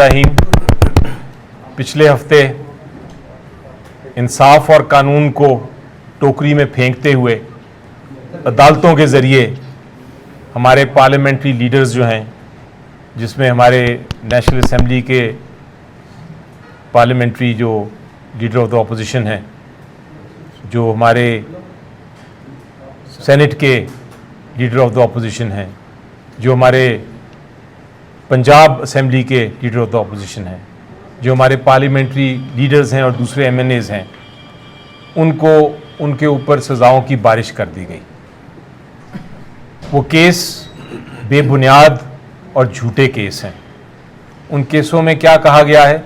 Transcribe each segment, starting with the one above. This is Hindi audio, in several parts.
रहीम, पिछले हफ्ते इंसाफ और कानून को टोकरी में फेंकते हुए अदालतों के ज़रिए हमारे पार्लियामेंट्री लीडर्स जो हैं, जिसमें हमारे नेशनल असेंबली के पार्लियामेंट्री जो लीडर ऑफ द अपोजिशन हैं, जो हमारे सेनेट के लीडर ऑफ द अपोजिशन हैं, जो हमारे पंजाब असेंबली के लीडर ऑफ द अपोजिशन हैं, जो हमारे पार्लियामेंट्री लीडर्स हैं और दूसरे एमएनएज़ हैं, उनको उनके ऊपर सज़ाओं की बारिश कर दी गई। वो केस बेबुनियाद और झूठे केस हैं। उन केसों में क्या कहा गया है?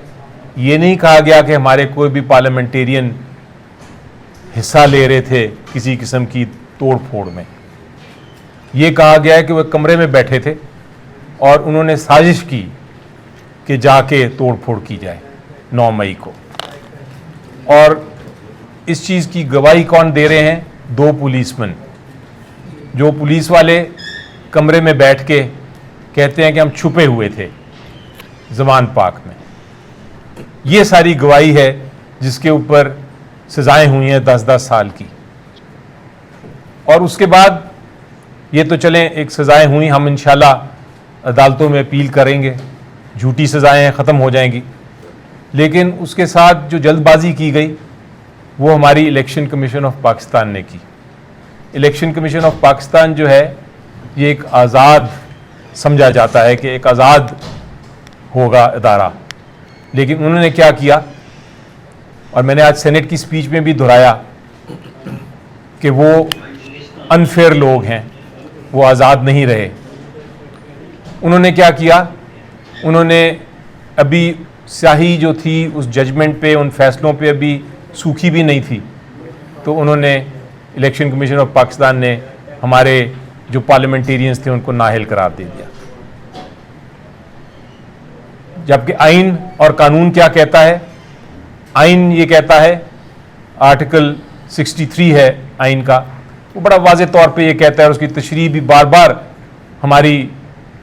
ये नहीं कहा गया कि हमारे कोई भी पार्लियामेंटेरियन हिस्सा ले रहे थे किसी किस्म की तोड़ फोड़ में। ये कहा गया है कि वह कमरे में बैठे थे और उन्होंने साजिश की कि जाके तोड़ फोड़ की जाए 9 मई को। और इस चीज़ की गवाही कौन दे रहे हैं? 2 पुलिसमैन, जो पुलिस वाले कमरे में बैठ के कहते हैं कि हम छुपे हुए थे ज़मान पार्क में। ये सारी गवाही है जिसके ऊपर सज़ाएं हुई हैं 10-10 साल की। और उसके बाद ये तो चलें, एक सज़ाएं हुई, हम इंशाल्लाह अदालतों में अपील करेंगे, झूठी सज़ाएं ख़त्म हो जाएंगी। लेकिन उसके साथ जो जल्दबाजी की गई वो हमारी इलेक्शन कमीशन ऑफ पाकिस्तान ने की। इलेक्शन कमीशन ऑफ पाकिस्तान जो है ये एक आज़ाद समझा जाता है कि एक आज़ाद होगा इदारा, लेकिन उन्होंने क्या किया, और मैंने आज सेनेट की स्पीच में भी दोहराया कि वो अनफेयर लोग हैं, वो आज़ाद नहीं रहे। उन्होंने क्या किया? उन्होंने अभी स्याही जो थी उस जजमेंट पे, उन फैसलों पे अभी सूखी भी नहीं थी, तो उन्होंने इलेक्शन कमीशन ऑफ पाकिस्तान ने हमारे जो पार्लियामेंटेरियंस थे उनको नाअहल करार दे दिया। जबकि आइन और कानून क्या कहता है? आइन ये कहता है, आर्टिकल 63 है आइन का, वो बड़ा वाज़ेह तौर पे ये कहता है, और उसकी तशरीह भी बार बार हमारी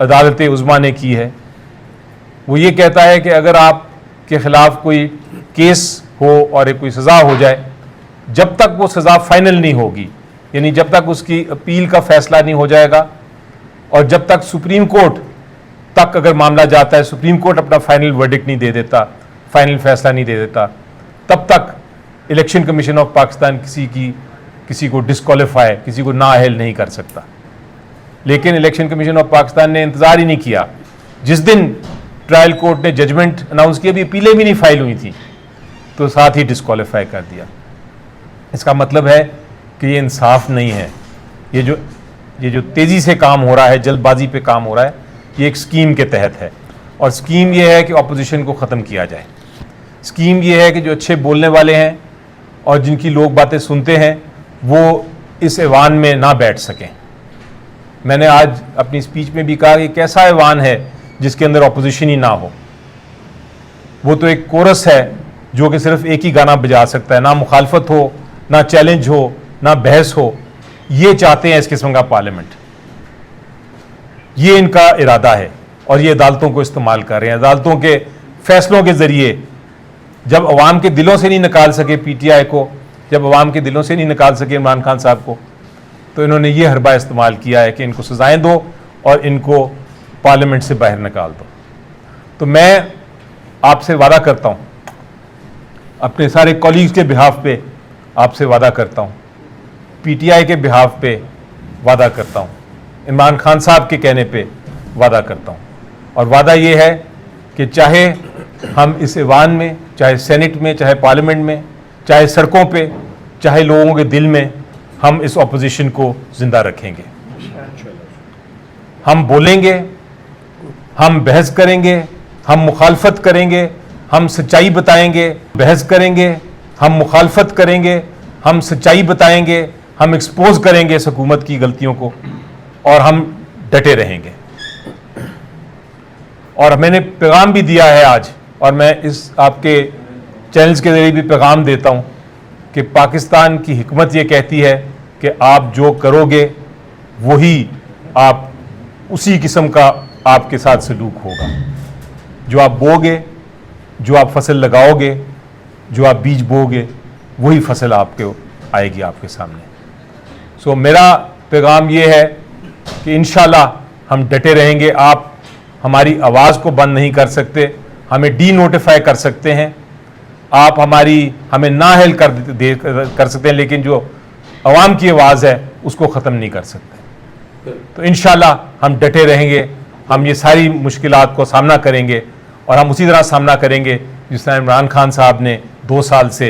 अदालत उज़्मा ने की है। वो ये कहता है कि अगर आपके ख़िलाफ़ कोई केस हो और एक कोई सज़ा हो जाए, जब तक वो सज़ा फाइनल नहीं होगी, यानी जब तक उसकी अपील का फ़ैसला नहीं हो जाएगा और जब तक सुप्रीम कोर्ट तक अगर मामला जाता है, सुप्रीम कोर्ट अपना फाइनल वर्डिक्ट नहीं दे देता, फाइनल फ़ैसला नहीं दे देता, तब तक इलेक्शन कमीशन ऑफ पाकिस्तान किसी को डिस्क्वालीफाई, किसी को नाअहल नहीं कर सकता। लेकिन इलेक्शन कमीशन ऑफ पाकिस्तान ने इंतज़ार ही नहीं किया। जिस दिन ट्रायल कोर्ट ने जजमेंट अनाउंस किया, अभी अपीलें भी नहीं फाइल हुई थी, तो साथ ही डिस्क्वालीफाई कर दिया। इसका मतलब है कि ये इंसाफ नहीं है। ये जो तेज़ी से काम हो रहा है, जल्दबाजी पे काम हो रहा है, ये एक स्कीम के तहत है। और स्कीम ये है कि अपोजिशन को ख़त्म किया जाए। स्कीम ये है कि जो अच्छे बोलने वाले हैं और जिनकी लोग बातें सुनते हैं वो इस ऐवान में ना बैठ सकें। मैंने आज अपनी स्पीच में भी कहा कि कैसा ऐवान है जिसके अंदर अपोजिशन ही ना हो। वो तो एक कोरस है जो कि सिर्फ एक ही गाना बजा सकता है, ना मुखालफत हो, ना चैलेंज हो, ना बहस हो। ये चाहते हैं इस किस्म का पार्लियामेंट, ये इनका इरादा है और ये अदालतों को इस्तेमाल कर रहे हैं। अदालतों के फैसलों के ज़रिए जब अवाम के दिलों से नहीं निकाल सके पीटीआई को, जब अवाम के दिलों से नहीं निकाल सके इमरान खान साहब को, तो इन्होंने ये हरबा इस्तेमाल किया है कि इनको सज़ाएं दो और इनको पार्लियामेंट से बाहर निकाल दो। तो मैं आपसे वादा करता हूँ, अपने सारे कॉलीग्स के बिहाफ पे आपसे वादा करता हूँ, पीटीआई के बिहाफ पे वादा करता हूँ, इमरान खान साहब के कहने पे वादा करता हूँ। और वादा ये है कि चाहे हम इस ऐवान में, चाहे सेनेट में, चाहे पार्लियामेंट में, चाहे सड़कों पे, चाहे लोगों के दिल में, हम इस अपोजिशन को ज़िंदा रखेंगे। हम बोलेंगे, हम बहस करेंगे, हम मुखालफत करेंगे, हम सच्चाई बताएंगे। बहस करेंगे, हम मुखालफत करेंगे, हम सच्चाई बताएंगे, हम एक्सपोज करेंगे इस हुकूमत की गलतियों को, और हम डटे रहेंगे। और मैंने पैगाम भी दिया है आज, और मैं इस आपके चैनल्स के ज़रिए भी पैगाम देता हूँ कि पाकिस्तान की हिकमत ये कहती है कि आप जो करोगे वही आप उसी किस्म का आपके साथ सलूक होगा। जो आप बोओगे, जो आप फसल लगाओगे, जो आप बीज बोओगे, वही फसल आपके आएगी आपके सामने। सो मेरा पैगाम ये है कि इंशाल्लाह हम डटे रहेंगे। आप हमारी आवाज़ को बंद नहीं कर सकते, हमें डी नोटिफाई कर सकते हैं, आप हमें नाअहल कर सकते हैं, लेकिन जो अवाम की आवाज़ है उसको ख़त्म नहीं कर सकते। तो इंशाल्लाह हम डटे रहेंगे, हम ये सारी मुश्किलात को सामना करेंगे और हम उसी तरह सामना करेंगे जिस तरह इमरान खान साहब ने 2 साल से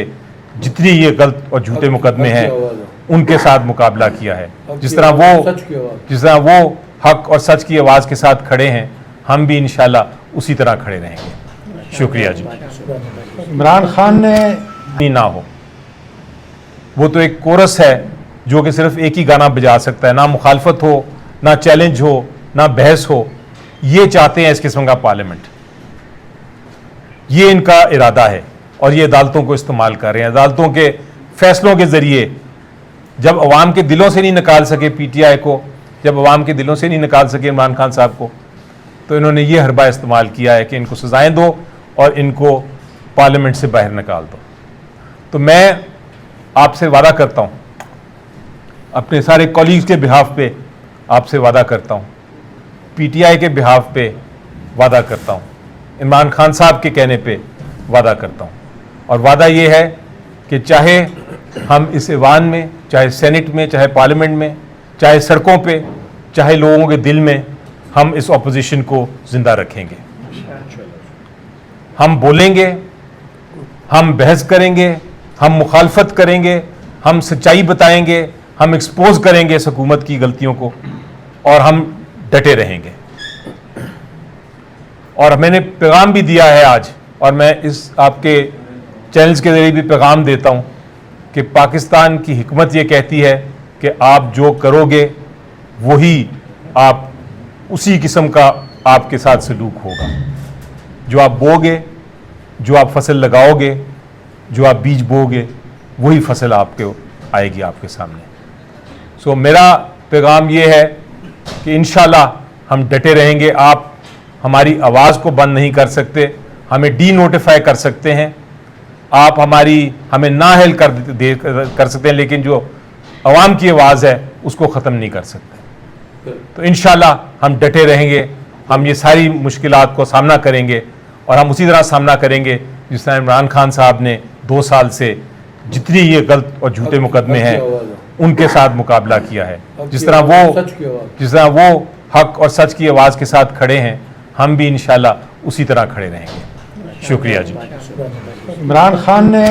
जितनी ये गलत और झूठे मुकदमे हैं उनके साथ मुकाबला किया है। जिस तरह वो हक और सच की आवाज़ के साथ खड़े हैं, हम भी इंशाल्लाह उसी तरह खड़े रहेंगे। शुक्रिया जी। इमरान खान ने ना हो, वो तो एक कोरस है जो कि सिर्फ एक ही गाना बजा सकता है, ना मुखालफत हो, ना चैलेंज हो, ना बहस हो। ये चाहते हैं इस किस्म का पार्लियामेंट, ये इनका इरादा है और ये अदालतों को इस्तेमाल कर रहे हैं। अदालतों के फैसलों के ज़रिए जब अवाम के दिलों से नहीं निकाल सके पीटीआई को, जब अवाम के दिलों से नहीं निकाल सके इमरान खान साहब को, तो इन्होंने ये हरबा इस्तेमाल किया है कि इनको सजाएं दो और इनको पार्लियामेंट से बाहर निकाल दो। तो मैं आपसे वादा करता हूँ, अपने सारे कॉलीग्स के बिहाफ पे आपसे वादा करता हूँ, पीटीआई के बिहाफ पे वादा करता हूँ, इमरान खान साहब के कहने पे वादा करता हूँ। और वादा ये है कि चाहे हम इस ऐवान में, चाहे सेनेट में, चाहे पार्लियामेंट में, चाहे सड़कों पे, चाहे लोगों के दिल में, हम इस ऑपोजिशन को जिंदा रखेंगे। हम बोलेंगे, हम बहस करेंगे, हम मुखालफत करेंगे, हम सच्चाई बताएंगे, हम एक्सपोज करेंगे इस हुकूमत की गलतियों को और हम डटे रहेंगे। और मैंने पैगाम भी दिया है आज, और मैं इस आपके चैनल्स के जरिए भी पैगाम देता हूं कि पाकिस्तान की हिकमत ये कहती है कि आप जो करोगे वही आप उसी किस्म का आपके साथ सलूक होगा। जो आप बोओगे, जो आप फसल लगाओगे, जो आप बीज बोओगे, वही फसल आपके आएगी आपके सामने। सो मेरा पैगाम ये है कि इंशाल्लाह हम डटे रहेंगे। आप हमारी आवाज़ को बंद नहीं कर सकते, हमें डी नोटिफाई कर सकते हैं, आप हमें नाअहल कर सकते हैं, लेकिन जो अवाम की आवाज़ है उसको ख़त्म नहीं कर सकते। तो इंशाल्लाह हम डटे रहेंगे, हम ये सारी मुश्किलात को सामना करेंगे और हम उसी तरह सामना करेंगे जिस तरह इमरान खान साहब ने 2 साल से जितनी ये गलत और झूठे मुकदमे हैं उनके साथ मुकाबला किया है। जिस तरह वो हक और सच की आवाज़ के साथ खड़े हैं, हम भी इंशाल्लाह उसी तरह खड़े रहेंगे। शुक्रिया जी। इमरान खान ने